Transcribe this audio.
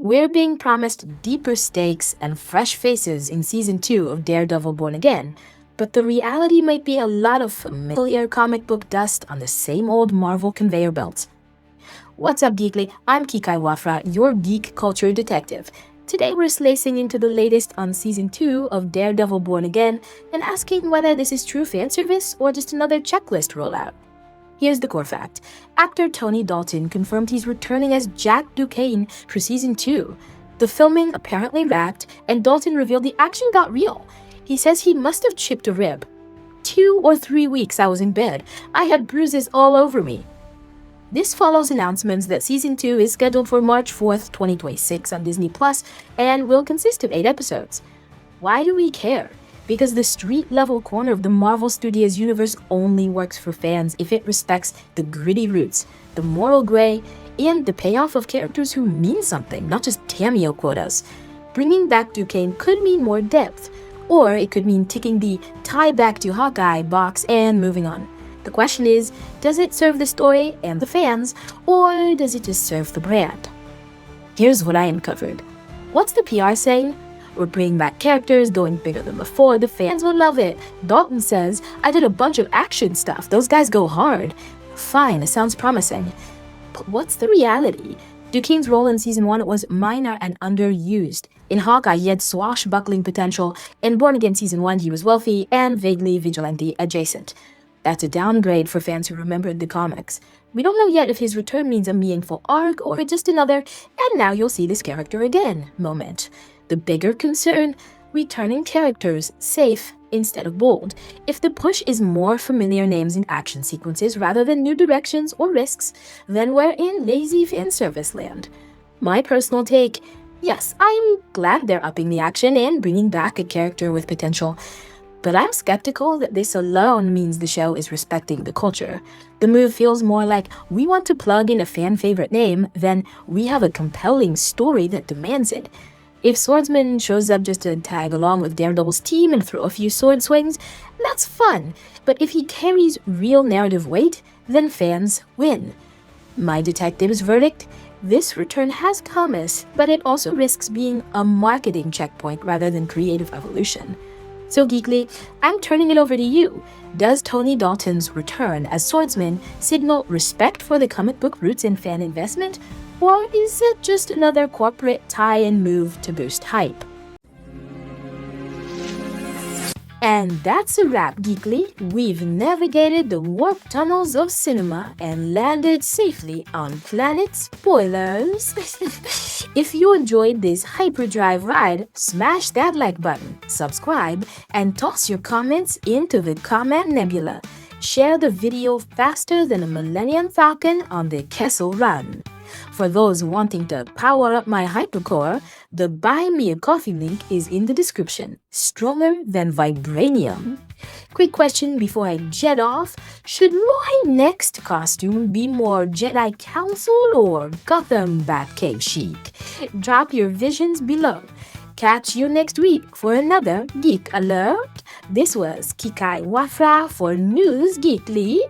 We're being promised deeper stakes and fresh faces in Season 2 of Daredevil Born Again, but the reality might be a lot of familiar comic book dust on the same old Marvel conveyor belt. What's up, Geekly? I'm Kikai Wafra, your geek culture detective. Today we're slicing into the latest on Season 2 of Daredevil Born Again and asking whether this is true fan service or just another checklist rollout. Here's the core fact. Actor Tony Dalton confirmed he's returning as Jack Duquesne for Season 2. The filming apparently wrapped, and Dalton revealed the action got real. He says he must have chipped a rib. 2 or 3 weeks I was in bed. I had bruises all over me. This follows announcements that Season 2 is scheduled for March 4th, 2026 on Disney Plus and will consist of 8 episodes. Why do we care? Because the street-level corner of the Marvel Studios universe only works for fans if it respects the gritty roots, the moral gray, and the payoff of characters who mean something, not just cameo quotas. Bringing back Duquesne could mean more depth, or it could mean ticking the tie back to Hawkeye box and moving on. The question is, does it serve the story and the fans, or does it just serve the brand? Here's what I uncovered. What's the PR saying? We're bringing back characters, going bigger than before, the fans will love it. Dalton says, I did a bunch of action stuff, those guys go hard. Fine, it sounds promising. But what's the reality? Duquesne's role in Season 1 was minor and underused. In Hawkeye, he had swashbuckling potential. In Born Again Season 1, he was wealthy and vaguely vigilante adjacent. That's a downgrade for fans who remembered the comics. We don't know yet if his return means a meaningful arc or just another, and now you'll see this character again moment. The bigger concern, returning characters safe instead of bold. If the push is more familiar names in action sequences rather than new directions or risks, then we're in lazy fan service land. My personal take, yes, I'm glad they're upping the action and bringing back a character with potential, but I'm skeptical that this alone means the show is respecting the culture. The move feels more like we want to plug in a fan favorite name than we have a compelling story that demands it. If Swordsman shows up just to tag along with Daredevil's team and throw a few sword swings, that's fun. But if he carries real narrative weight, then fans win. My detective's verdict? This return has promise, but it also risks being a marketing checkpoint rather than creative evolution. So Geekly, I'm turning it over to you. Does Tony Dalton's return as Swordsman signal respect for the comic book roots and fan investment? Or is it just another corporate tie-in move to boost hype? And that's a wrap, Geekly. We've navigated the warp tunnels of cinema and landed safely on Planet Spoilers. If you enjoyed this hyperdrive ride, smash that like button, subscribe, and toss your comments into the comment nebula. Share the video faster than a Millennium Falcon on the Kessel Run. For those wanting to power up my hypercore, the Buy Me a Coffee link is in the description. Stronger than vibranium. Quick question before I jet off. Should my next costume be more Jedi Council or Gotham Batcave chic? Drop your visions below. Catch you next week for another Geek Alert. This was Kikai Wafra for NewsGeekly.